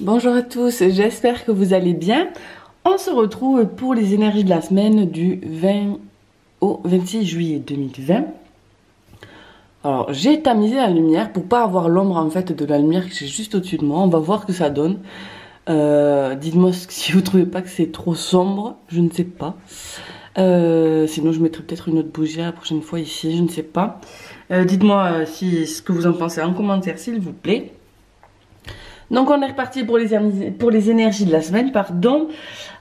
Bonjour à tous, j'espère que vous allez bien. On se retrouve pour les énergies de la semaine du 20 au 26 juillet 2020. Alors, j'ai tamisé la lumière pour pas avoir l'ombre en fait de la lumière que j'ai juste au-dessus de moi. On va voir ce que ça donne. Dites-moi si vous trouvez pas que c'est trop sombre, je ne sais pas. Sinon, je mettrai peut-être une autre bougie la prochaine fois ici, je ne sais pas. Dites-moi ce que vous en pensez en commentaire, s'il vous plaît. Donc on est reparti pour les énergies de la semaine, pardon.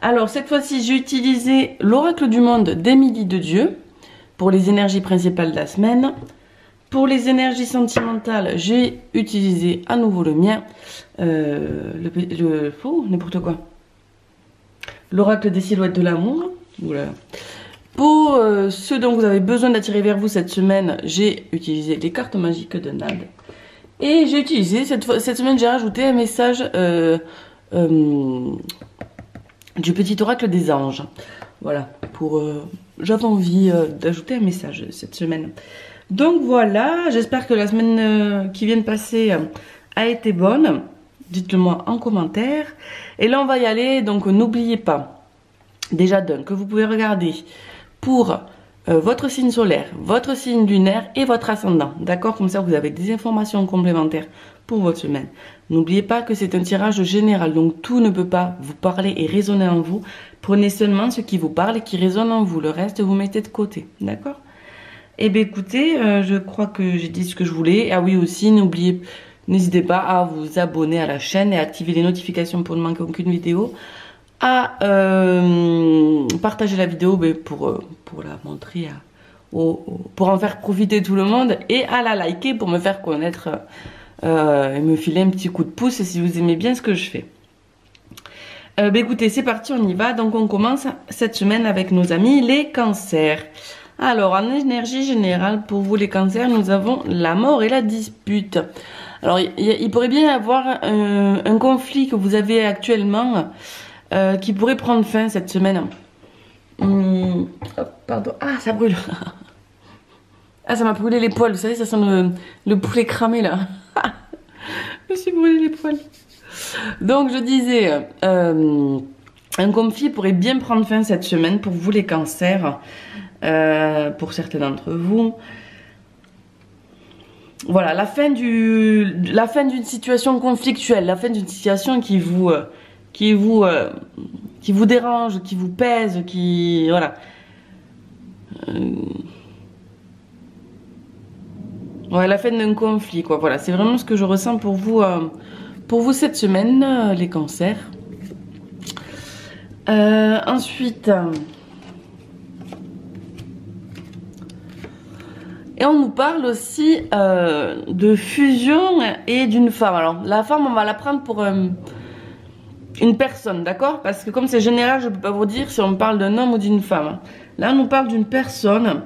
Alors cette fois-ci j'ai utilisé l'oracle du monde d'Émilie de Dieu pour les énergies principales de la semaine. Pour les énergies sentimentales, j'ai utilisé à nouveau le mien, n'importe quoi. L'oracle des silhouettes de l'amour. Pour ceux dont vous avez besoin d'attirer vers vous cette semaine, j'ai utilisé les cartes magiques de Nad. Et j'ai utilisé, cette semaine, j'ai rajouté un message du petit oracle des anges. Voilà, j'avais envie d'ajouter un message cette semaine. Donc voilà, j'espère que la semaine qui vient de passer a été bonne. Dites-le moi en commentaire. Et là, on va y aller, donc n'oubliez pas, déjà que vous pouvez regarder pour... votre signe solaire, votre signe lunaire et votre ascendant. D'accord? Comme ça, vous avez des informations complémentaires pour votre semaine. N'oubliez pas que c'est un tirage général, donc tout ne peut pas vous parler et résonner en vous. Prenez seulement ce qui vous parle et qui résonne en vous. Le reste, vous mettez de côté. D'accord? Eh bien, écoutez, je crois que j'ai dit ce que je voulais. Ah oui, aussi, n'hésitez pas à vous abonner à la chaîne et à activer les notifications pour ne manquer aucune vidéo. À partager la vidéo pour la montrer, pour en faire profiter tout le monde, et à la liker pour me faire connaître et me filer un petit coup de pouce si vous aimez bien ce que je fais. Écoutez, c'est parti, on y va. Donc on commence cette semaine avec nos amis les cancers. Alors en énergie générale, pour vous les cancers, nous avons la mort et la dispute. Alors il pourrait bien y avoir un conflit que vous avez actuellement qui pourrait prendre fin cette semaine. Oh, pardon. Ah, ça brûle. Ah, ça m'a brûlé les poils. Vous savez, ça sent le poulet cramé là. Je me suis brûlé les poils. Donc, je disais, un conflit pourrait bien prendre fin cette semaine pour vous les cancers, pour certains d'entre vous. Voilà, la fin d'une situation conflictuelle, la fin d'une situation qui vous dérange, qui vous pèse, voilà. Ouais, la fin d'un conflit, quoi. Voilà, c'est vraiment ce que je ressens pour vous cette semaine, les cancers. Ensuite, et on nous parle aussi de fusion et d'une femme. Alors, la femme, on va la prendre pour une personne, d'accord? Parce que comme c'est général, je ne peux pas vous dire si on parle d'un homme ou d'une femme. Là, on nous parle d'une personne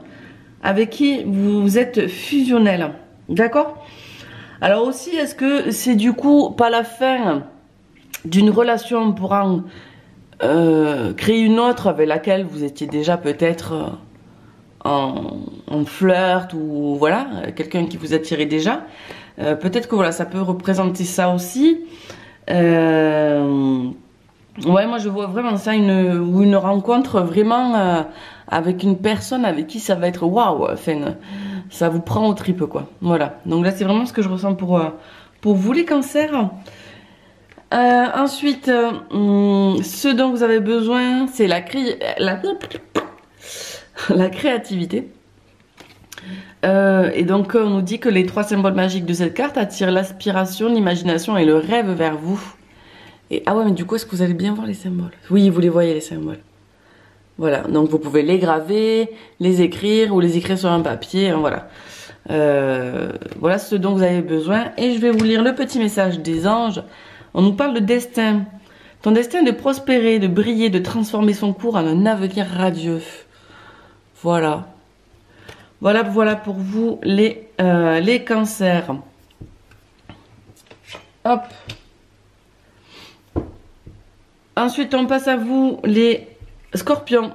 avec qui vous êtes fusionnel, d'accord? Alors aussi, est-ce que c'est du coup pas la fin d'une relation pour en créer une autre avec laquelle vous étiez déjà peut-être en flirt, ou voilà, quelqu'un qui vous attirait déjà? Peut-être que voilà, ça peut représenter ça aussi. Ouais, moi je vois vraiment ça, une rencontre vraiment avec une personne avec qui ça va être waouh, enfin, ça vous prend aux tripes, quoi. Voilà, donc là c'est vraiment ce que je ressens pour vous les cancers. Ensuite, ce dont vous avez besoin, c'est la créativité. Et donc on nous dit que les 3 symboles magiques de cette carte attirent l'aspiration, l'imagination et le rêve vers vous. Et ah ouais, mais du coup, est-ce que vous allez bien voir les symboles? Oui, vous les voyez, les symboles. Voilà, donc vous pouvez les graver, les écrire ou les écrire sur un papier, hein, voilà. Voilà ce dont vous avez besoin. Et je vais vous lire le petit message des anges. On nous parle de destin. Ton destin est de prospérer, de briller, de transformer son cours en un avenir radieux. Voilà. Voilà pour vous les cancers. Hop. Ensuite, on passe à vous les scorpions.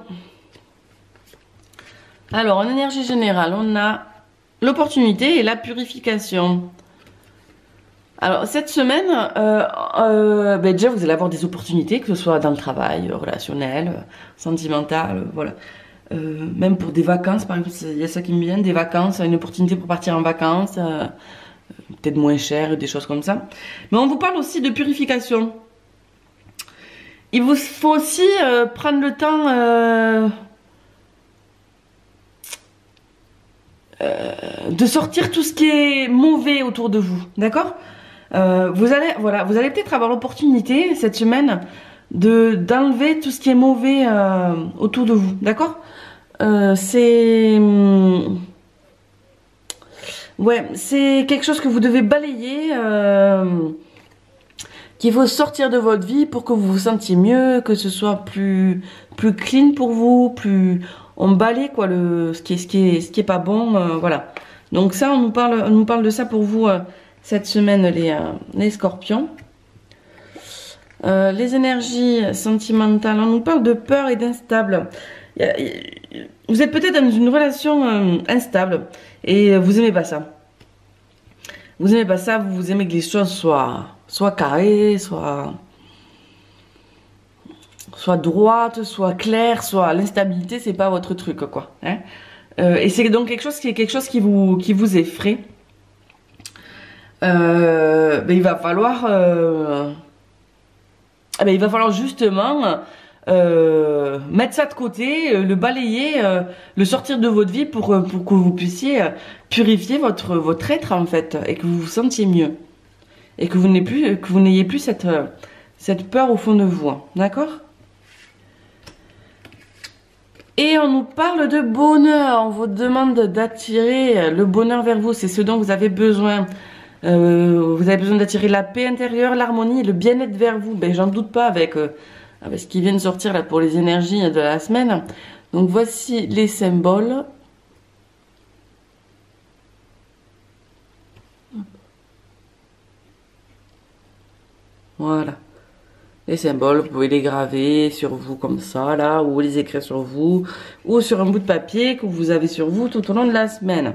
Alors, en énergie générale, on a l'opportunité et la purification. Alors cette semaine, ben déjà vous allez avoir des opportunités, que ce soit dans le travail, relationnel, sentimental, voilà. Même pour des vacances, par exemple, il y a ça qui me vient, des vacances, une opportunité pour partir en vacances, peut-être moins cher, des choses comme ça. Mais on vous parle aussi de purification. Il vous faut aussi prendre le temps de sortir tout ce qui est mauvais autour de vous, d'accord? Vous allez peut-être avoir l'opportunité cette semaine d'enlever tout ce qui est mauvais autour de vous, d'accord? C'est quelque chose que vous devez balayer, qu'il faut sortir de votre vie pour que vous vous sentiez mieux, que ce soit plus clean pour vous, plus on balaye quoi ce qui est pas bon, voilà. Donc ça on nous parle de ça pour vous cette semaine les scorpions. Les énergies sentimentales, on nous parle de peur et d'instable. Vous êtes peut-être dans une relation instable et vous aimez pas ça. Vous aimez pas ça, vous aimez que les choses soient carrées, soient droites, soient claires, soit l'instabilité, c'est pas votre truc quoi. Hein, et c'est donc quelque chose qui vous effraie. Il va falloir justement mettre ça de côté, le balayer, le sortir de votre vie pour que vous puissiez purifier votre être en fait et que vous vous sentiez mieux et que vous n'ayez plus cette peur au fond de vous, hein, d'accord? Et on nous parle de bonheur, on vous demande d'attirer le bonheur vers vous, c'est ce dont vous avez besoin. Vous avez besoin d'attirer la paix intérieure, l'harmonie et le bien-être vers vous. Ben, j'en doute pas avec ce qui vient de sortir là pour les énergies de la semaine. Donc voici les symboles. Voilà. Les symboles, vous pouvez les graver sur vous comme ça, là, ou les écrire sur vous, ou sur un bout de papier que vous avez sur vous tout au long de la semaine.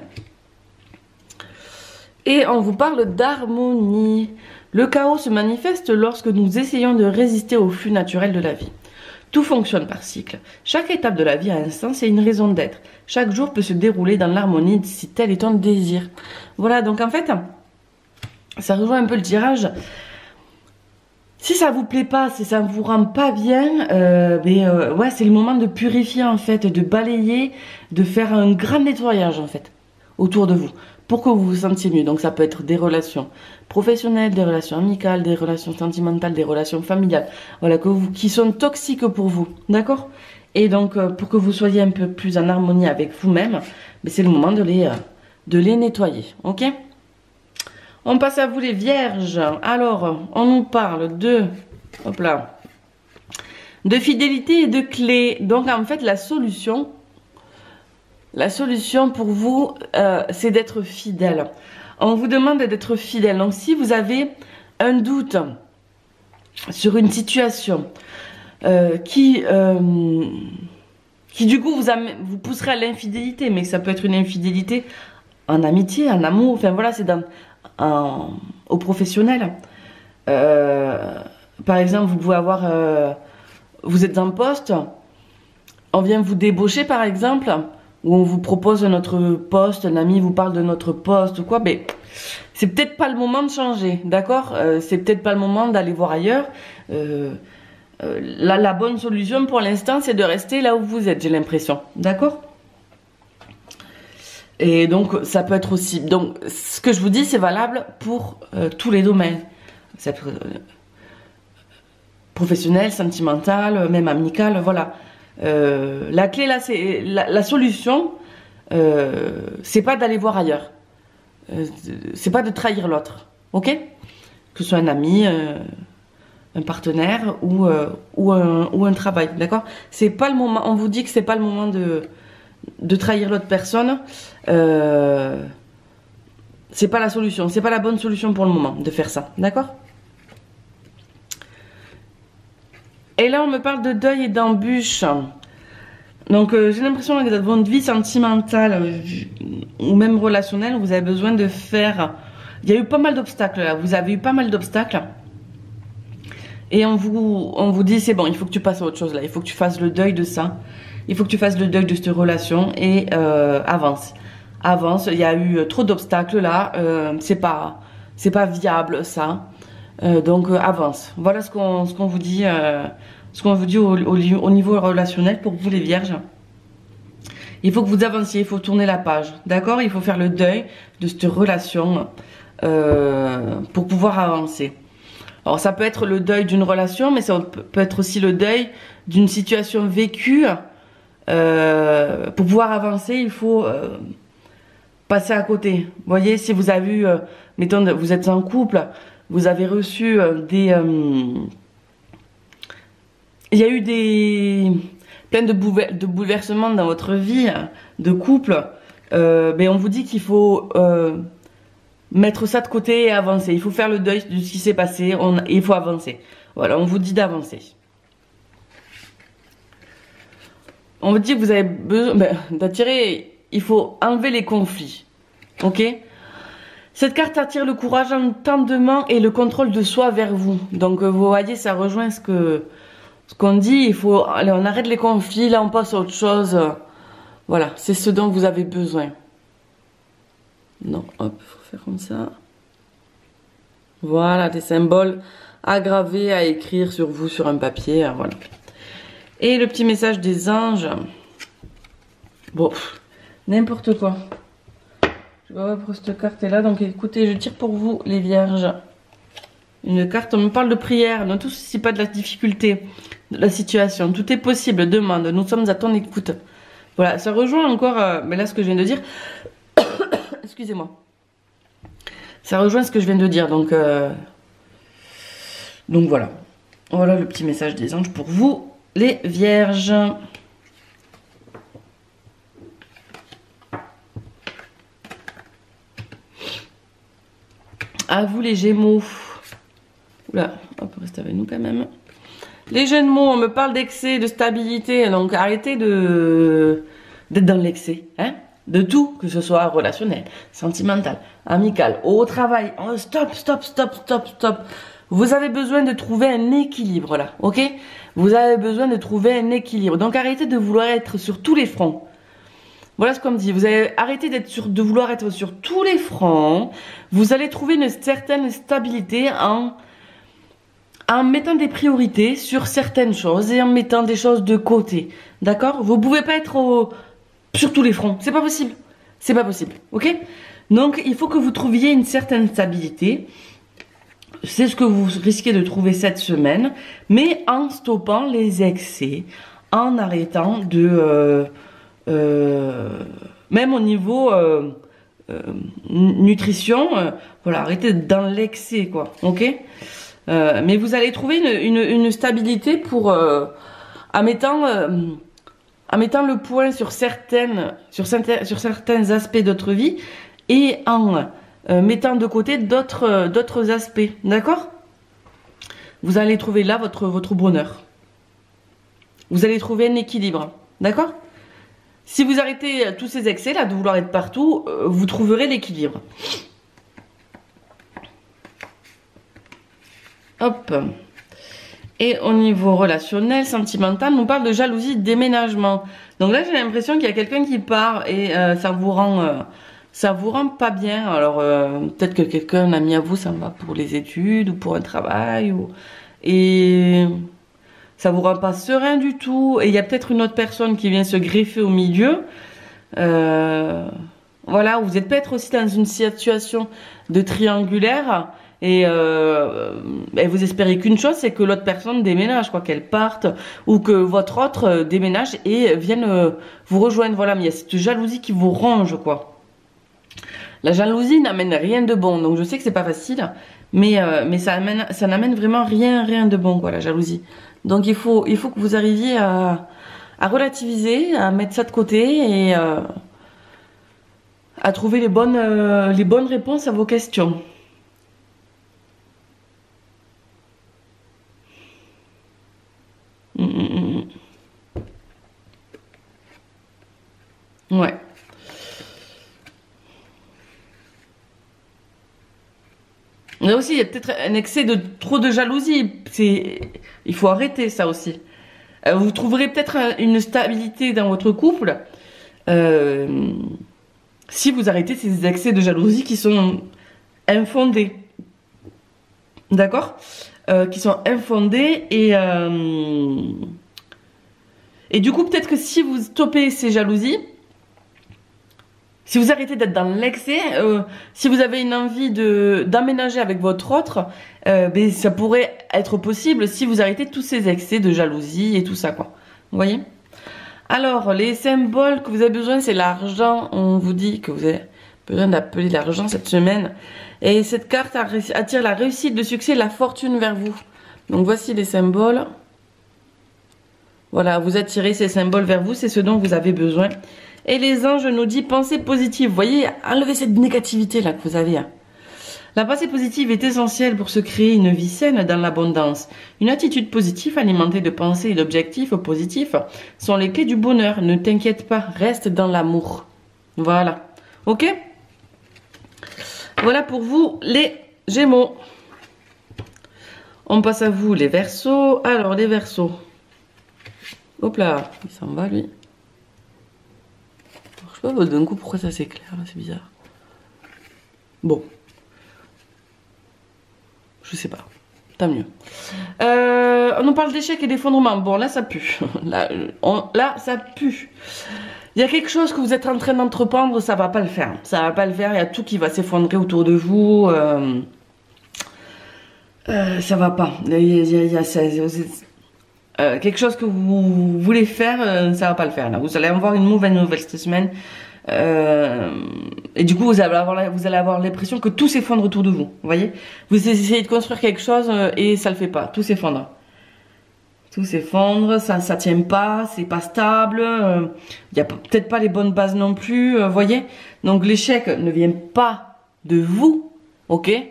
Et on vous parle d'harmonie. Le chaos se manifeste lorsque nous essayons de résister au flux naturel de la vie. Tout fonctionne par cycle. Chaque étape de la vie a un sens et une raison d'être. Chaque jour peut se dérouler dans l'harmonie si tel est ton désir. Voilà, donc en fait, ça rejoint un peu le tirage. Si ça vous plaît pas, si ça vous rend pas bien, ouais, c'est le moment de purifier en fait, de balayer, de faire un grand nettoyage en fait, autour de vous, pour que vous vous sentiez mieux. Donc ça peut être des relations professionnelles, des relations amicales, des relations sentimentales, des relations familiales, voilà, qui sont toxiques pour vous, d'accord? Et donc pour que vous soyez un peu plus en harmonie avec vous-même, c'est le moment de les nettoyer, ok? On passe à vous les vierges. Alors, on nous parle de fidélité et de clés. Donc en fait, la solution pour vous, c'est d'être fidèle. On vous demande d'être fidèle. Donc si vous avez un doute sur une situation qui du coup vous pousserait à l'infidélité, mais ça peut être une infidélité en amitié, en amour, enfin voilà, c'est au professionnel. Par exemple, vous pouvez avoir, vous êtes en poste, on vient vous débaucher par exemple, ou on vous propose notre poste, un ami vous parle de notre poste ou quoi, mais c'est peut-être pas le moment de changer, d'accord? C'est peut-être pas le moment d'aller voir ailleurs. La bonne solution pour l'instant, c'est de rester là où vous êtes, j'ai l'impression, d'accord? Et donc ça peut être aussi, donc ce que je vous dis c'est valable pour tous les domaines, professionnel, sentimental, même amical, voilà. La clé là, c'est la solution, c'est pas d'aller voir ailleurs, c'est pas de trahir l'autre, ok? Que ce soit un ami, un partenaire ou un travail, d'accord? C'est pas le moment, on vous dit que c'est pas le moment de trahir l'autre personne, c'est pas la solution, c'est pas la bonne solution pour le moment de faire ça, d'accord? Et là on me parle de deuil et d'embûches. Donc j'ai l'impression que dans votre vie sentimentale ou même relationnelle, vous avez besoin de faire il y a eu pas mal d'obstacles là, vous avez eu pas mal d'obstacles. Et on vous dit c'est bon, il faut que tu passes à autre chose là, il faut que tu fasses le deuil de ça. Il faut que tu fasses le deuil de cette relation et avance. Avance, il y a eu trop d'obstacles là, c'est pas viable ça. Donc avance. Voilà ce qu'on vous dit, au niveau relationnel pour vous les vierges. Il faut que vous avanciez, il faut tourner la page, d'accord? Il faut faire le deuil de cette relation pour pouvoir avancer. Alors ça peut être le deuil d'une relation, mais ça peut être aussi le deuil d'une situation vécue. Pour pouvoir avancer, il faut passer à côté. Vous voyez, si vous avez eu, mettons, vous êtes en couple, vous avez reçu il y a eu plein de bouleversements dans votre vie de couple, mais on vous dit qu'il faut mettre ça de côté et avancer. Il faut faire le deuil de ce qui s'est passé, il faut avancer. Voilà, on vous dit d'avancer. On vous dit que vous avez besoin d'attirer, il faut enlever les conflits. Ok? Cette carte attire le courage, l'entendement et le contrôle de soi vers vous. Donc vous voyez, ça rejoint ce qu'on dit. Allez, on arrête les conflits, là on passe à autre chose. Voilà, c'est ce dont vous avez besoin. Non, hop, il faut faire comme ça. Voilà, des symboles à graver, à écrire sur vous, sur un papier. Voilà. Et le petit message des anges. Bon, n'importe quoi. Je vais voir pour cette carte là. Donc écoutez, je tire pour vous les vierges. Une carte, on me parle de prière. Ne tout ceci pas de la difficulté, de la situation. Tout est possible, demande. Nous sommes à ton écoute. Voilà, ça rejoint encore, mais là ce que je viens de dire. Excusez-moi. Ça rejoint ce que je viens de dire. Donc voilà. Voilà le petit message des anges pour vous, les vierges. À vous les Gémeaux. Oula, hop, restez avec nous quand même. Les Gémeaux, on me parle d'excès, de stabilité, donc arrêtez d'être dans l'excès, hein, de tout, que ce soit relationnel, sentimental, amical, au travail. Oh, stop, stop, stop, stop, stop. Vous avez besoin de trouver un équilibre là, ok? Vous avez besoin de trouver un équilibre. Donc arrêtez de vouloir être sur tous les fronts. Voilà ce qu'on me dit. Vous avez arrêté de vouloir être sur tous les fronts. Vous allez trouver une certaine stabilité en mettant des priorités sur certaines choses et en mettant des choses de côté. D'accord? Vous pouvez pas être sur tous les fronts. C'est pas possible. C'est pas possible. Ok? Donc, il faut que vous trouviez une certaine stabilité. C'est ce que vous risquez de trouver cette semaine. Mais en stoppant les excès. En arrêtant de... même au niveau nutrition, voilà, arrêtez dans l'excès, quoi, ok? Mais vous allez trouver une stabilité pour en mettant le point sur certains aspects de votre vie et en mettant de côté d'autres aspects, d'accord? Vous allez trouver là votre bonheur. Vous allez trouver un équilibre, d'accord? Si vous arrêtez tous ces excès là de vouloir être partout, vous trouverez l'équilibre. Hop. Et au niveau relationnel, sentimental, on nous parle de jalousie, de déménagement. Donc là, j'ai l'impression qu'il y a quelqu'un qui part et ça vous rend pas bien. Alors peut-être que quelqu'un, un ami à vous, ça va pour les études ou pour un travail et ça vous rend pas serein du tout. Et il y a peut-être une autre personne qui vient se greffer au milieu. Voilà, vous êtes peut-être aussi dans une situation de triangulaire. Et vous espérez qu'une chose, c'est que l'autre personne déménage, quoi, qu'elle parte, ou que votre autre déménage et vienne vous rejoindre. Voilà, mais il y a cette jalousie qui vous ronge, quoi. La jalousie n'amène rien de bon, donc je sais que c'est pas facile, mais ça n'amène vraiment rien de bon, quoi, la jalousie. Donc il faut que vous arriviez à relativiser, à mettre ça de côté et à trouver les bonnes réponses à vos questions. Ouais. Là aussi, il y a peut-être un excès de trop de jalousie. Il faut arrêter ça aussi. Vous trouverez peut-être une stabilité dans votre couple si vous arrêtez ces excès de jalousie qui sont infondés. D'accord, qui sont infondés et du coup peut-être que si vous stoppez ces jalousies, si vous arrêtez d'être dans l'excès, si vous avez une envie d'emménager avec votre autre, ben, ça pourrait être possible si vous arrêtez tous ces excès de jalousie et tout ça, quoi. Vous voyez? Alors, les symboles que vous avez besoin, c'est l'argent. On vous dit que vous avez besoin d'appeler l'argent cette semaine. Et cette carte attire la réussite, le succès, la fortune vers vous. Donc, voici les symboles. Voilà, vous attirez ces symboles vers vous, c'est ce dont vous avez besoin. Et les anges nous disent pensée positive. Vous voyez, enlevez cette négativité là que vous avez. La pensée positive est essentielle pour se créer une vie saine dans l'abondance. Une attitude positive alimentée de pensées et d'objectifs positifs sont les clés du bonheur. Ne t'inquiète pas, reste dans l'amour. Voilà. Ok? Voilà pour vous les Gémeaux. On passe à vous les Verseaux. Alors les Verseaux. Hop là, il s'en va lui. Je sais pas d'un coup pourquoi ça s'éclaire là, c'est bizarre. Bon. Je sais pas. Tant mieux. On nous parle d'échec et d'effondrement. Bon, là, ça pue. Là, ça pue. Il y a quelque chose que vous êtes en train d'entreprendre, ça va pas le faire. Ça va pas le faire. Il y a tout qui va s'effondrer autour de vous. Ça va pas. Quelque chose que vous voulez faire, ça va pas le faire. Là. Vous allez avoir une mauvaise nouvelle cette semaine. Et du coup vous allez avoir l'impression que tout s'effondre autour de vous. Vous voyez, vous essayez de construire quelque chose et ça le fait pas, tout s'effondre. Tout s'effondre, ça tient pas, c'est pas stable, il y a peut-être pas les bonnes bases non plus, vous voyez. Donc l'échec ne vient pas de vous, ok. Il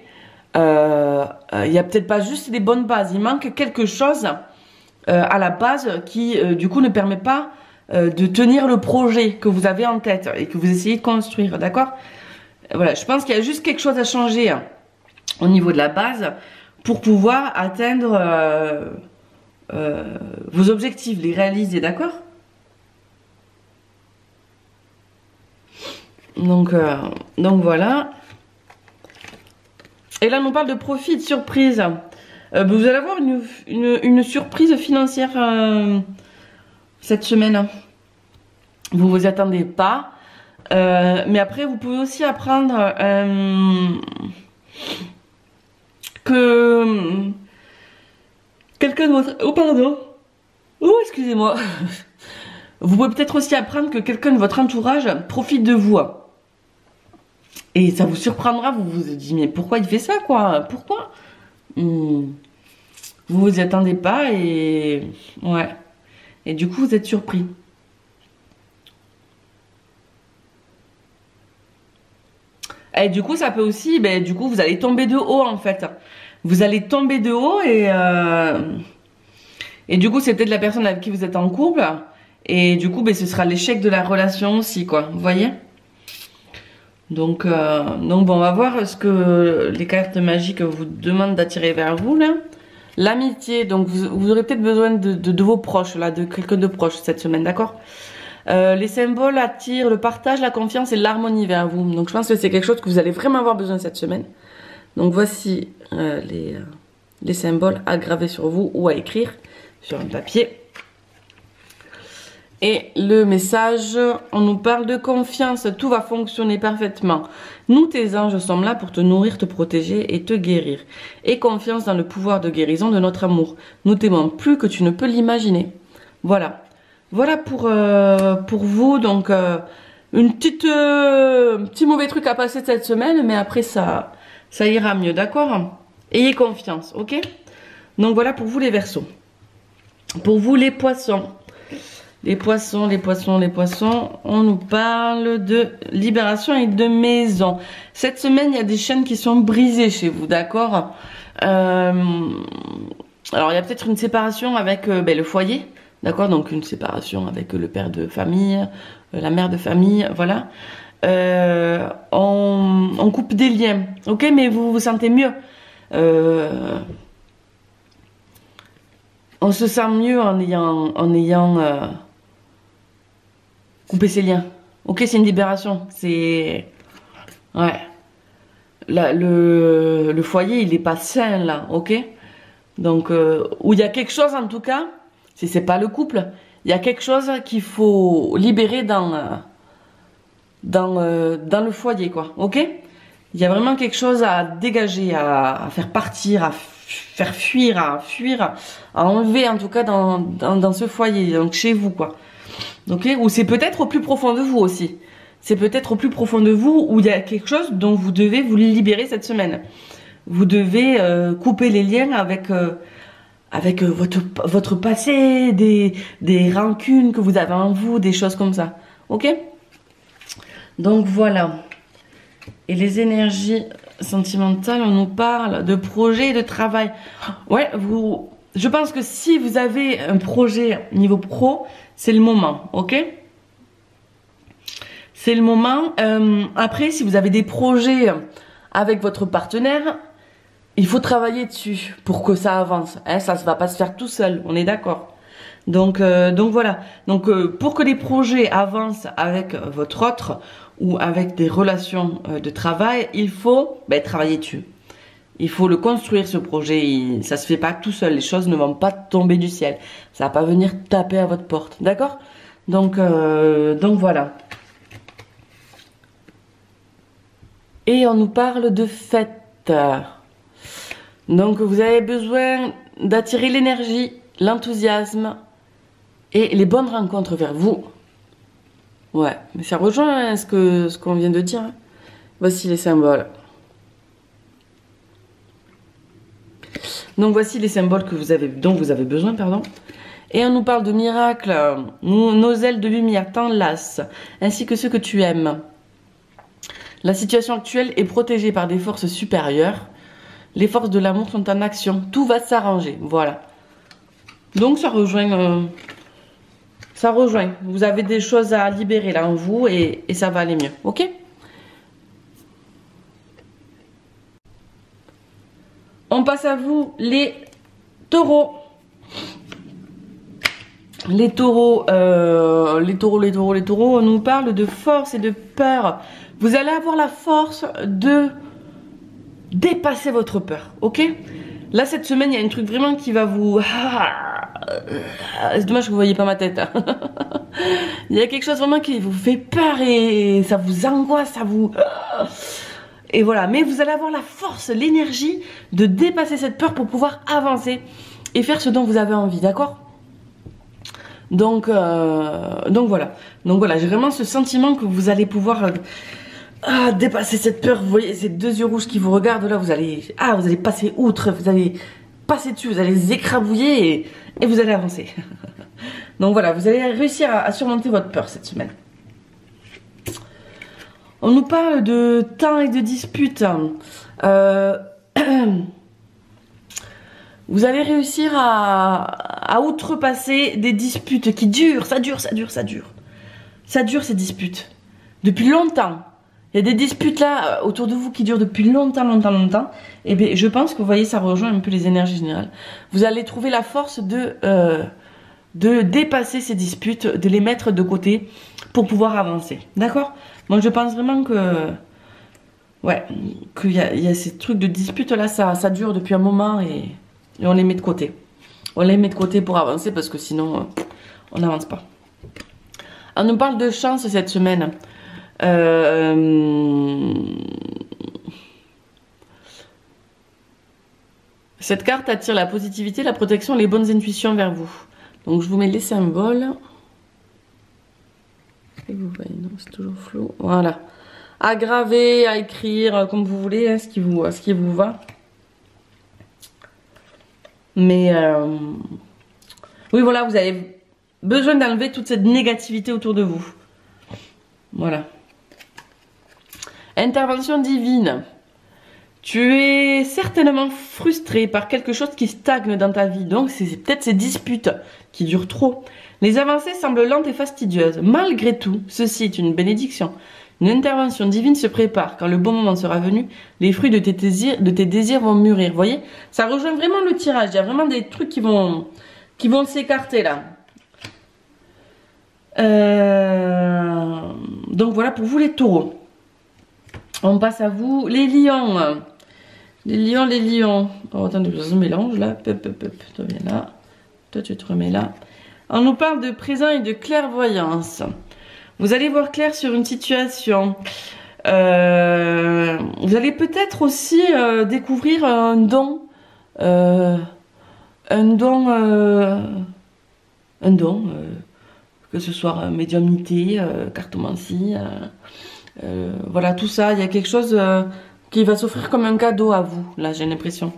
y a peut-être pas juste les bonnes bases, il manque quelque chose à la base qui du coup ne permet pas de tenir le projet que vous avez en tête et que vous essayez de construire, d'accord? Voilà, je pense qu'il y a juste quelque chose à changer au niveau de la base pour pouvoir atteindre vos objectifs, les réaliser, d'accord? Donc voilà. Et là, on nous parle de profit, de surprise. Vous allez avoir une surprise financière cette semaine. Vous vous attendez pas. Mais après, vous pouvez aussi apprendre que quelqu'un de votre... Oh, pardon. Oh, excusez-moi. Vous pouvez peut-être aussi apprendre que quelqu'un de votre entourage profite de vous. Et ça vous surprendra. Vous vous dites, mais pourquoi il fait ça, quoi? Pourquoi? Vous vous y attendez pas et... Ouais. Et du coup, vous êtes surpris. Et du coup, ça peut aussi... Ben, du coup, vous allez tomber de haut, en fait. Vous allez tomber de haut et du coup, c'est peut-être la personne avec qui vous êtes en couple. Et du coup, ben, ce sera l'échec de la relation aussi, quoi. Vous voyez? Donc bon, on va voir ce que les cartes magiques vous demandent d'attirer vers vous, là. L'amitié, donc vous aurez peut-être besoin de vos proches, là, de quelqu'un de proche cette semaine, d'accord? Les symboles attirent le partage, la confiance et l'harmonie vers vous. Donc je pense que c'est quelque chose que vous allez vraiment avoir besoin cette semaine. Donc voici les symboles à graver sur vous ou à écrire sur un papier. Et le message, on nous parle de confiance, tout va fonctionner parfaitement. Nous, tes anges, sommes là pour te nourrir, te protéger et te guérir. Et confiance dans le pouvoir de guérison de notre amour. Nous t'aimons plus que tu ne peux l'imaginer. Voilà. Voilà pour vous. Donc, un petit mauvais truc à passer cette semaine, mais après, ça ira mieux, d'accord? Ayez confiance, ok? Donc, voilà pour vous les Verseaux. Pour vous les Poissons. Les poissons, on nous parle de libération et de maison. Cette semaine, il y a des chaînes qui sont brisées chez vous, d'accord? Alors, il y a peut-être une séparation avec le foyer, d'accord? Donc, une séparation avec le père de famille, la mère de famille, voilà. On coupe des liens, ok? Mais vous vous sentez mieux. On se sent mieux en ayant coupé ses liens. Ok, c'est une libération. C'est... Ouais. Là, le foyer, il est pas sain, là. Ok? Donc, où il y a quelque chose, en tout cas, si c'est pas le couple, il y a quelque chose qu'il faut libérer dans le foyer, quoi. Ok? Il y a vraiment quelque chose à dégager, à faire partir, à faire fuir, à enlever, en tout cas, dans ce foyer, donc chez vous, quoi. Ok? Ou c'est peut-être au plus profond de vous aussi. C'est peut-être au plus profond de vous où il y a quelque chose dont vous devez vous libérer cette semaine. Vous devez couper les liens avec votre passé, des rancunes que vous avez en vous, des choses comme ça. Ok? Donc voilà. Et les énergies sentimentales, on nous parle de projet et de travail. Ouais, je pense que si vous avez un projet niveau pro, c'est le moment. Ok? C'est le moment. Après, si vous avez des projets avec votre partenaire, il faut travailler dessus pour que ça avance. Hein, ça ne va pas se faire tout seul, on est d'accord. Donc voilà. Donc pour que les projets avancent avec votre autre ou avec des relations de travail, il faut travailler dessus. Il faut le construire, ce projet. Ça se fait pas tout seul. Les choses ne vont pas tomber du ciel. Ça va pas venir taper à votre porte. D'accord? Donc voilà. Et on nous parle de fête. Donc vous avez besoin d'attirer l'énergie, l'enthousiasme et les bonnes rencontres vers vous. Ouais, mais ça rejoint ce qu'on vient de dire. Voici les symboles. Donc voici les symboles dont vous avez besoin, pardon. Et on nous parle de miracles, nos ailes de lumière t'enlacent, ainsi que ceux que tu aimes. La situation actuelle est protégée par des forces supérieures. Les forces de l'amour sont en action. Tout va s'arranger. Voilà. Donc ça rejoint. Vous avez des choses à libérer là en vous et ça va aller mieux. Ok? On passe à vous, les taureaux. Les taureaux, on nous parle de force et de peur. Vous allez avoir la force de dépasser votre peur, ok? Là, cette semaine, il y a un truc vraiment qui va vous... C'est dommage que vous voyez pas ma tête. Il y a quelque chose vraiment qui vous fait peur et ça vous angoisse, ça vous... Et voilà, mais vous allez avoir la force, l'énergie de dépasser cette peur pour pouvoir avancer et faire ce dont vous avez envie, d'accord? Donc voilà. Donc voilà, j'ai vraiment ce sentiment que vous allez pouvoir dépasser cette peur. Vous voyez ces deux yeux rouges qui vous regardent là, vous allez passer outre, vous allez passer dessus, vous allez les écrabouiller et vous allez avancer. Donc voilà, vous allez réussir à surmonter votre peur cette semaine. On nous parle de temps et de disputes. Vous allez réussir à outrepasser des disputes qui durent, ça dure. Ça dure ces disputes. Depuis longtemps. Il y a des disputes là autour de vous qui durent depuis longtemps. Et bien je pense que vous voyez, ça rejoint un peu les énergies générales. Vous allez trouver la force de dépasser ces disputes, de les mettre de côté pour pouvoir avancer. D'accord? Moi je pense vraiment que... Ouais, qu'il y a ces trucs de disputes là, ça dure depuis un moment et on les met de côté. On les met de côté pour avancer parce que sinon, on n'avance pas. On nous parle de chance cette semaine. Cette carte attire la positivité, la protection, les bonnes intuitions vers vous. Donc je vous mets les symboles. Et vous voyez, non, c'est toujours flou. Voilà. À graver, à écrire, comme vous voulez, hein, ce qui vous va. Mais oui, voilà, vous avez besoin d'enlever toute cette négativité autour de vous. Voilà. Intervention divine. Tu es certainement frustré par quelque chose qui stagne dans ta vie. Donc, c'est peut-être ces disputes qui durent trop. Les avancées semblent lentes et fastidieuses. Malgré tout, ceci est une bénédiction. Une intervention divine se prépare. Quand le bon moment sera venu, les fruits de tes désirs vont mûrir. Vous voyez, ça rejoint vraiment le tirage. Il y a vraiment des trucs qui vont s'écarter là. Donc voilà pour vous les taureaux. On passe à vous les lions. Les lions. Oh, attendez, je me mélange là. Toi viens là. Toi tu te remets là. On nous parle de présent et de clairvoyance. Vous allez voir clair sur une situation. Vous allez peut-être aussi découvrir un don. Que ce soit médiumnité, cartomancie, voilà tout ça. Il y a quelque chose qui va s'offrir comme un cadeau à vous. Là, j'ai l'impression.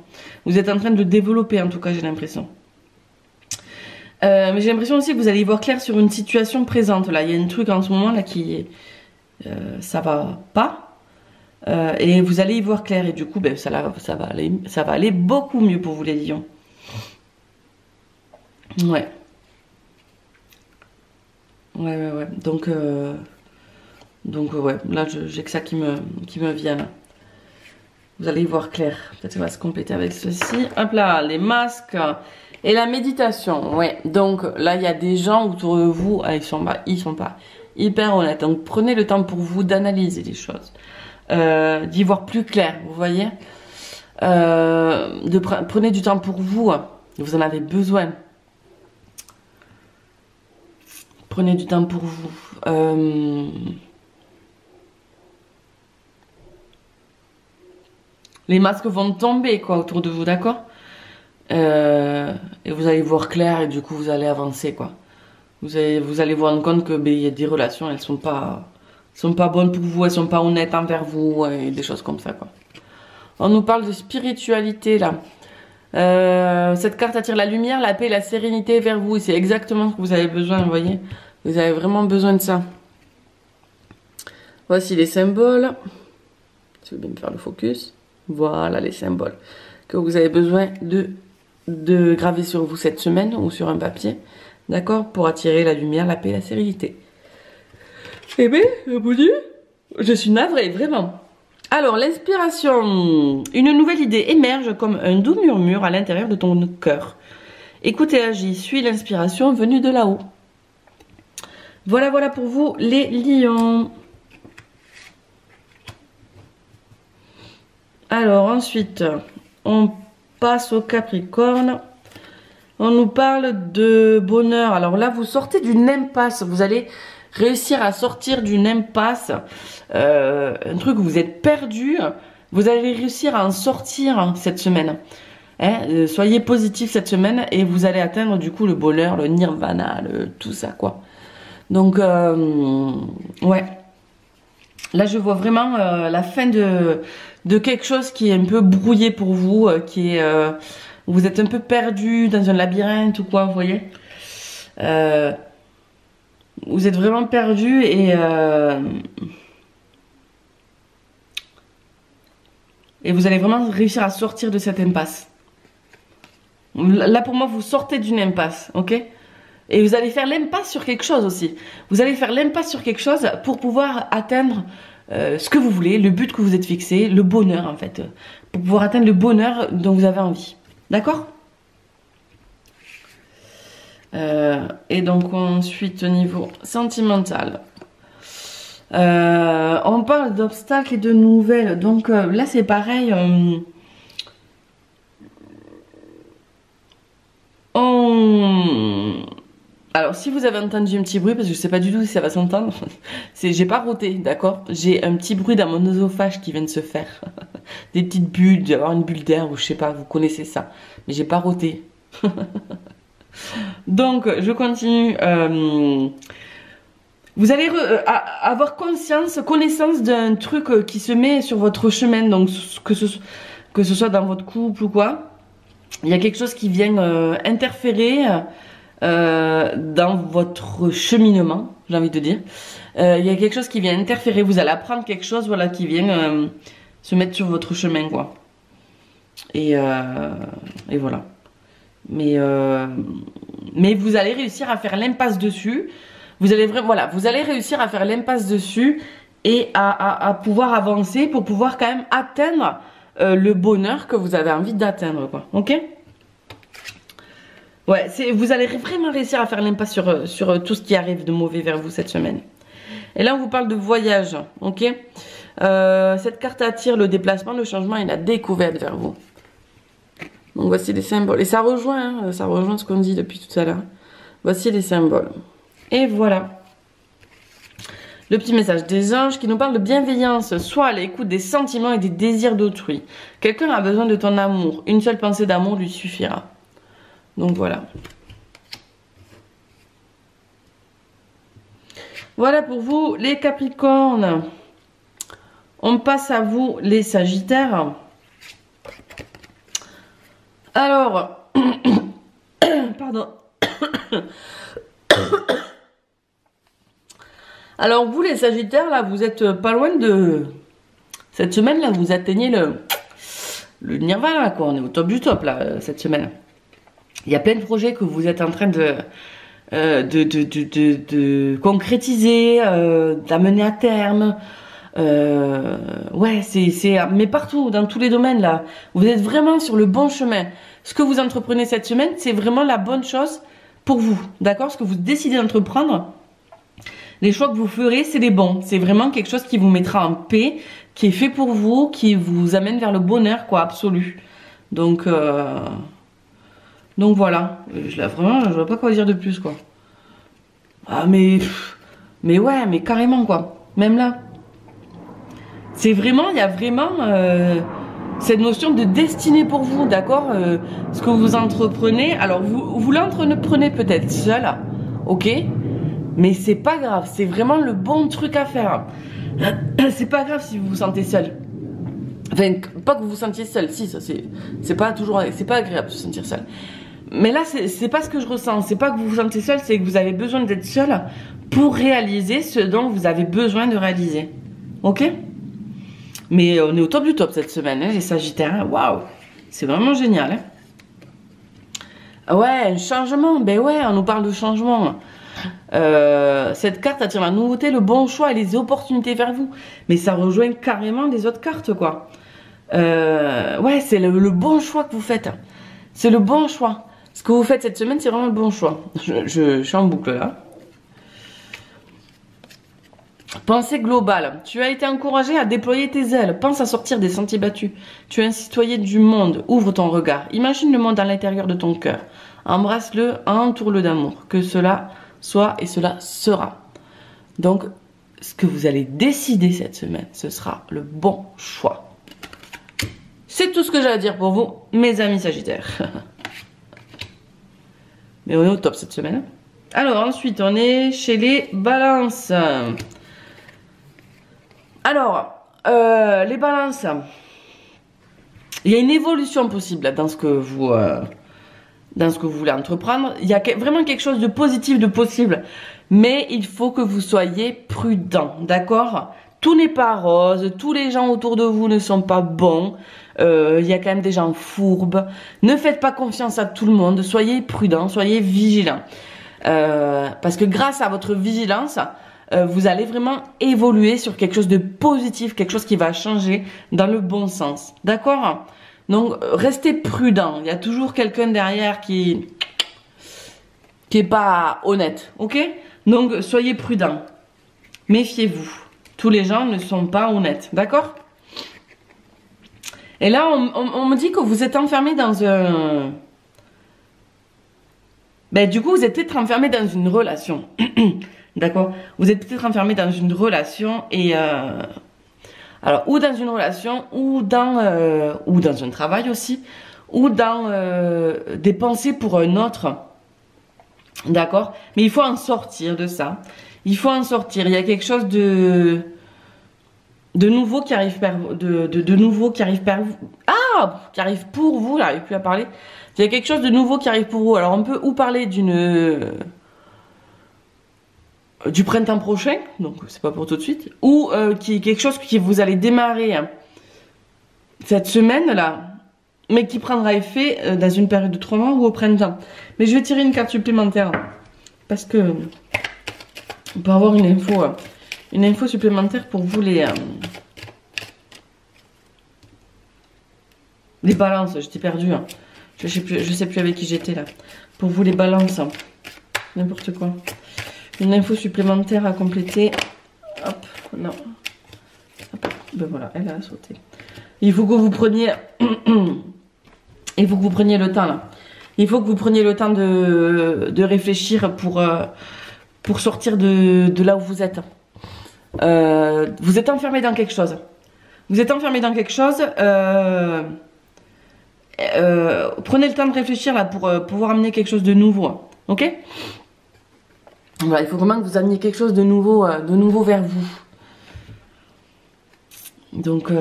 Vous êtes en train de le développer, en tout cas, j'ai l'impression. Mais j'ai l'impression aussi que vous allez y voir clair sur une situation présente. Là, il y a un truc en ce moment là qui ça va pas, et vous allez y voir clair et du coup, ben, ça va aller beaucoup mieux pour vous les lions. Ouais. Ouais. Donc ouais, là j'ai que ça qui me vient là. Vous allez y voir clair. Peut-être qu'on va se compléter avec ceci. Hop là, les masques. Et la méditation, ouais. Donc là, il y a des gens autour de vous, ils sont pas hyper honnêtes. Donc prenez le temps pour vous d'analyser les choses, d'y voir plus clair. Vous voyez, prenez du temps pour vous. Vous en avez besoin. Prenez du temps pour vous. Les masques vont tomber quoi autour de vous, d'accord? Et vous allez voir clair et du coup vous allez avancer quoi. Vous allez vous rendre compte que il y a des relations, elles sont pas bonnes pour vous, elles sont pas honnêtes envers vous et des choses comme ça quoi. On nous parle de spiritualité là. Cette carte attire la lumière, la paix, la sérénité vers vous et c'est exactement ce que vous avez besoin, vous voyez. Vous avez vraiment besoin de ça. Voici les symboles. Je vais bien me faire le focus. Voilà les symboles que vous avez besoin de graver sur vous cette semaine ou sur un papier, d'accord, pour attirer la lumière, la paix, la sérénité. Eh bien, je suis navrée, vraiment. Alors, l'inspiration. Une nouvelle idée émerge comme un doux murmure à l'intérieur de ton cœur. Écoute et agis, suis l'inspiration venue de là-haut. Voilà pour vous, les lions. Alors, ensuite, on passe au Capricorne. On nous parle de bonheur. Alors là, vous sortez d'une impasse. Vous allez réussir à sortir d'une impasse. Un truc où vous êtes perdu. Vous allez réussir à en sortir cette semaine. Hein, soyez positif cette semaine et vous allez atteindre du coup le bonheur, le nirvana, tout ça quoi. Donc, ouais. Là, je vois vraiment la fin de quelque chose qui est un peu brouillé pour vous, qui est... vous êtes un peu perdu dans un labyrinthe ou quoi, vous voyez. Vous êtes vraiment perdu et vous allez vraiment réussir à sortir de cette impasse. Là, pour moi, vous sortez d'une impasse, ok? Et vous allez faire l'impasse sur quelque chose aussi. Vous allez faire l'impasse sur quelque chose pour pouvoir atteindre ce que vous voulez, le but que vous êtes fixé, le bonheur en fait. Pour pouvoir atteindre le bonheur dont vous avez envie. D'accord? Et donc ensuite au niveau sentimental. On parle d'obstacles et de nouvelles. Donc là c'est pareil. Alors si vous avez entendu un petit bruit, parce que je sais pas du tout si ça va s'entendre, j'ai pas roté, d'accord? J'ai un petit bruit dans mon oesophage qui vient de se faire. Des petites bulles, d'avoir une bulle d'air ou je sais pas, vous connaissez ça. Mais j'ai pas roté. Donc je continue. Vous allez avoir connaissance d'un truc qui se met sur votre chemin, donc que ce soit dans votre couple ou quoi. Il y a quelque chose qui vient interférer dans votre cheminement, j'ai envie de dire. Il y a quelque chose qui vient interférer, vous allez apprendre quelque chose, voilà, qui vient se mettre sur votre chemin, quoi. Et voilà. Mais vous allez réussir à faire l'impasse dessus. Vous allez réussir à faire l'impasse dessus et à pouvoir avancer pour pouvoir quand même atteindre le bonheur que vous avez envie d'atteindre, quoi. Ok? Ouais, vous allez vraiment réussir à faire l'impasse sur tout ce qui arrive de mauvais vers vous cette semaine. Et là, on vous parle de voyage, ok? Cette carte attire le déplacement, le changement et la découverte vers vous. Donc, voici les symboles. Et ça rejoint ce qu'on dit depuis tout à l'heure. Voici les symboles. Et voilà. Le petit message des anges qui nous parle de bienveillance. Sois à l'écoute des sentiments et des désirs d'autrui. Quelqu'un a besoin de ton amour. Une seule pensée d'amour lui suffira. Donc voilà. Voilà pour vous les Capricornes. On passe à vous les Sagittaires. Alors, pardon. Alors vous les Sagittaires, là, vous êtes pas loin de... Cette semaine, là, vous atteignez le nirvana, quoi. On est au top du top, là, cette semaine. Il y a plein de projets que vous êtes en train de concrétiser, d'amener à terme. Ouais, mais partout, dans tous les domaines, là. Vous êtes vraiment sur le bon chemin. Ce que vous entreprenez cette semaine, c'est vraiment la bonne chose pour vous. D'accord? Ce que vous décidez d'entreprendre, les choix que vous ferez, c'est les bons. C'est vraiment quelque chose qui vous mettra en paix, qui est fait pour vous, qui vous amène vers le bonheur, quoi, absolu. Donc voilà. Vraiment, je vois pas quoi dire de plus, quoi. Ah, mais ouais, mais carrément, quoi. Même là. C'est vraiment, il y a vraiment cette notion de destinée pour vous, d'accord? Ce que vous entreprenez, alors vous l'entreprenez peut-être seul, ok? Mais c'est pas grave, c'est vraiment le bon truc à faire. C'est pas grave si vous vous sentez seul. Enfin, pas que vous vous sentiez seul, si, ça c'est pas toujours, c'est pas agréable de se sentir seul. Mais là, c'est pas ce que je ressens. C'est pas que vous vous sentez seul, c'est que vous avez besoin d'être seul pour réaliser ce dont vous avez besoin de réaliser. Ok? Mais on est au top du top cette semaine, hein, les Sagittaires. Waouh! C'est vraiment génial. Hein. Ouais, un changement. Ben ouais, on nous parle de changement. Cette carte attire la nouveauté, le bon choix et les opportunités vers vous. Mais ça rejoint carrément les autres cartes, quoi. Ouais, c'est le bon choix que vous faites. C'est le bon choix. Ce que vous faites cette semaine, c'est vraiment le bon choix. Je suis en boucle, là. Pensée globale. Tu as été encouragé à déployer tes ailes. Pense à sortir des sentiers battus. Tu es un citoyen du monde. Ouvre ton regard. Imagine le monde à l'intérieur de ton cœur. Embrasse-le, entoure-le d'amour. Que cela soit et cela sera. Donc, ce que vous allez décider cette semaine, ce sera le bon choix. C'est tout ce que j'ai à dire pour vous, mes amis Sagittaires. Mais on est au top cette semaine. Alors, ensuite, on est chez les Balances. Alors, les Balances, il y a une évolution possible dans ce que vous voulez entreprendre. Il y a vraiment quelque chose de positif, de possible, mais il faut que vous soyez prudent, d'accord? Tout n'est pas rose, tous les gens autour de vous ne sont pas bons, il y a quand même des gens fourbes. Ne faites pas confiance à tout le monde, soyez prudent, soyez vigilant, parce que grâce à votre vigilance, vous allez vraiment évoluer sur quelque chose de positif, quelque chose qui va changer dans le bon sens. D'accord? Donc, restez prudent. Il y a toujours quelqu'un derrière qui est pas honnête. Ok? Donc, soyez prudent. Méfiez-vous. Tous les gens ne sont pas honnêtes. D'accord? Et là, on me dit que vous êtes enfermé dans un... Ben, du coup, vous êtes peut-être enfermé dans une relation. D'accord? Vous êtes peut-être enfermé dans une relation et... alors, ou dans une relation, ou dans un travail aussi, ou dans des pensées pour un autre. D'accord? Mais il faut en sortir de ça. Il faut en sortir. Il y a quelque chose de nouveau qui arrive de nouveau qui arrive vers vous. Ah! Qui arrive pour vous, j'arrive plus à parler. Il y a quelque chose de nouveau qui arrive pour vous. Alors, on peut ou parler du printemps prochain, donc c'est pas pour tout de suite, ou qui est quelque chose que vous allez démarrer cette semaine-là, mais qui prendra effet dans une période de 3 mois ou au printemps. Mais je vais tirer une carte supplémentaire parce que on peut avoir une info supplémentaire pour vous les balances. J'étais perdue. Hein. Je sais plus avec qui j'étais là. Pour vous les balances, hein. N'importe quoi. Une info supplémentaire à compléter. Hop, non. Hop, ben voilà, elle a sauté. Il faut que vous preniez... Il faut que vous preniez le temps là. Il faut que vous preniez le temps de réfléchir pour sortir de là où vous êtes. Vous êtes enfermé dans quelque chose. Vous êtes enfermé dans quelque chose. Prenez le temps de réfléchir là pour pouvoir amener quelque chose de nouveau. Ok? Voilà, il faut vraiment que vous ameniez quelque chose de nouveau vers vous. Donc...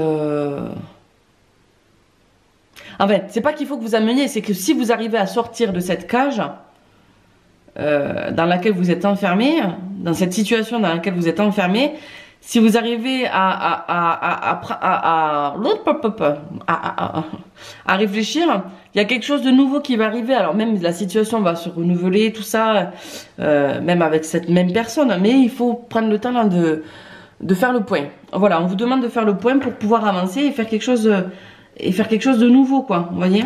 En fait, c'est pas qu'il faut que vous ameniez, c'est que si vous arrivez à sortir de cette cage dans laquelle vous êtes enfermé, dans cette situation dans laquelle vous êtes enfermé, si vous arrivez à réfléchir, il y a quelque chose de nouveau qui va arriver. Alors même la situation va se renouveler, tout ça, même avec cette même personne, mais il faut prendre le temps là, de faire le point. Voilà, on vous demande de faire le point pour pouvoir avancer et faire quelque chose de nouveau, quoi, vous voyez.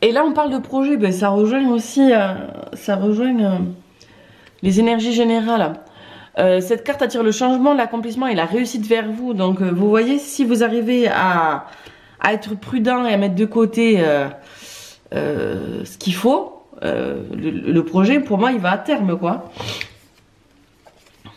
Et là, on parle de projet, ben, ça rejoint aussi, les énergies générales. Cette carte attire le changement, l'accomplissement et la réussite vers vous. Donc, vous voyez, si vous arrivez à être prudent et à mettre de côté ce qu'il faut, le projet, pour moi, il va à terme, quoi.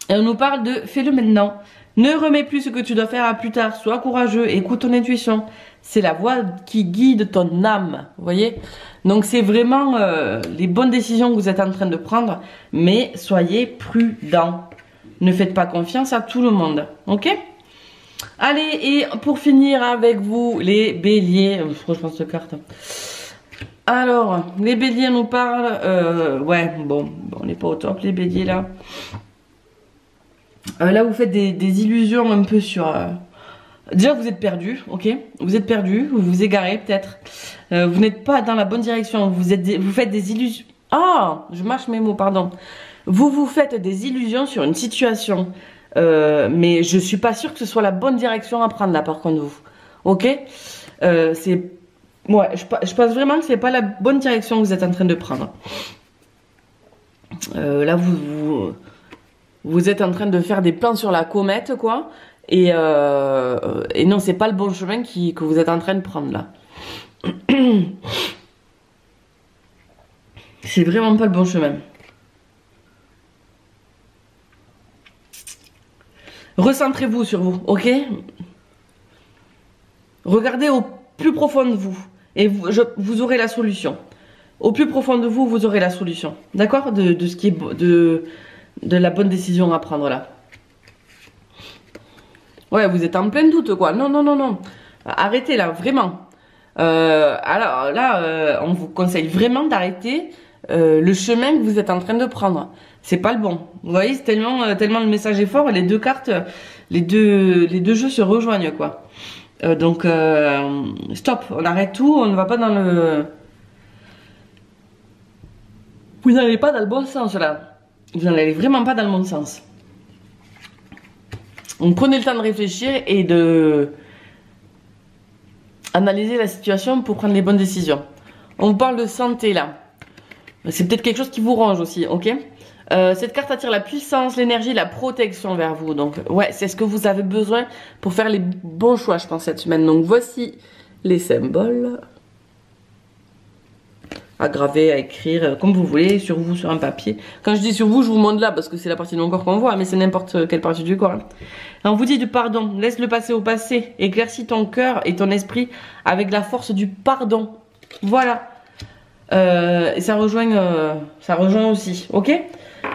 Et on nous parle de fais-le maintenant. Ne remets plus ce que tu dois faire à plus tard. Sois courageux, écoute ton intuition. C'est la voix qui guide ton âme, vous voyez. Donc c'est vraiment les bonnes décisions que vous êtes en train de prendre, mais soyez prudent. Ne faites pas confiance à tout le monde, ok? Allez, et pour finir avec vous, les béliers. Je pense de cartes. Alors, les béliers nous parlent. Ouais, bon, on n'est pas au top, les béliers là. Là, vous faites des illusions un peu sur... Déjà, vous êtes perdu, ok? Vous êtes perdu, vous vous égarez peut-être. Vous n'êtes pas dans la bonne direction. Vous faites des illusions... Ah, je mâche mes mots, pardon. Vous faites des illusions sur une situation. Mais je suis pas sûre que ce soit la bonne direction à prendre là, par contre, vous. Ok? C'est... Ouais, je pense vraiment que c'est pas la bonne direction que vous êtes en train de prendre. Là, vous êtes en train de faire des plans sur la comète, quoi. Et non, c'est pas le bon chemin que vous êtes en train de prendre, là. C'est vraiment pas le bon chemin. Recentrez-vous sur vous, ok? Regardez au plus profond de vous. Et vous aurez la solution. Au plus profond de vous, vous aurez la solution. D'accord? De ce qui est... de la bonne décision à prendre là. Ouais, vous êtes en plein doute, quoi. Non, non, non, non. Arrêtez là, vraiment. Alors là, on vous conseille vraiment d'arrêter le chemin que vous êtes en train de prendre. C'est pas le bon. Vous voyez, c'est tellement le message est fort. Les deux cartes, les deux jeux se rejoignent, quoi. Donc, stop. On arrête tout. On ne va pas dans le... Vous n'allez pas dans le bon sens, là. Vous n'allez vraiment pas dans le bon sens. Donc prenez le temps de réfléchir et de analyser la situation pour prendre les bonnes décisions. On parle de santé là. C'est peut-être quelque chose qui vous ronge aussi, ok? Cette carte attire la puissance, l'énergie, la protection vers vous. Donc ouais, c'est ce que vous avez besoin pour faire les bons choix, je pense, cette semaine. Donc voici les symboles. À graver, à écrire, comme vous voulez, sur vous, sur un papier. Quand je dis sur vous, je vous montre là, parce que c'est la partie de mon corps qu'on voit, mais c'est n'importe quelle partie du corps. Hein. On vous dit du pardon, laisse le passé au passé, éclaircis ton cœur et ton esprit avec la force du pardon. Voilà. Et ça rejoint aussi, ok?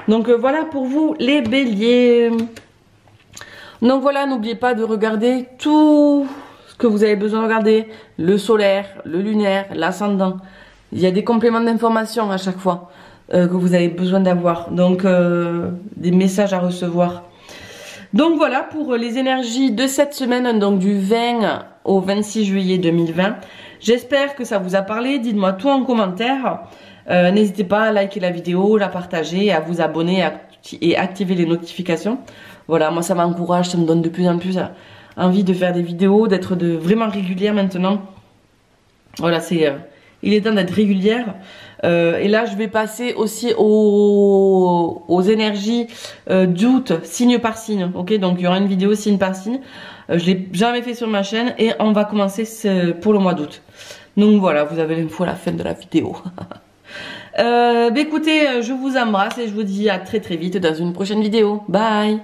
Donc voilà pour vous, les béliers. Donc voilà, n'oubliez pas de regarder tout ce que vous avez besoin de regarder. Le solaire, le lunaire, l'ascendant. Il y a des compléments d'information à chaque fois que vous avez besoin d'avoir. Donc, des messages à recevoir. Donc voilà pour les énergies de cette semaine, donc du 20 au 26 juillet 2020. J'espère que ça vous a parlé. Dites-moi tout en commentaire. N'hésitez pas à liker la vidéo, la partager, à vous abonner et activer les notifications. Voilà, moi ça m'encourage, ça me donne de plus en plus envie de faire des vidéos, d'être vraiment régulière maintenant. Voilà, il est temps d'être régulière. Et là, je vais passer aussi aux énergies d'août, signe par signe. Ok, donc il y aura une vidéo signe par signe. Je l'ai jamais fait sur ma chaîne et on va commencer pour le mois d'août. Donc voilà, vous avez l'info à la fin de la vidéo. Écoutez, je vous embrasse et je vous dis à très très vite dans une prochaine vidéo. Bye!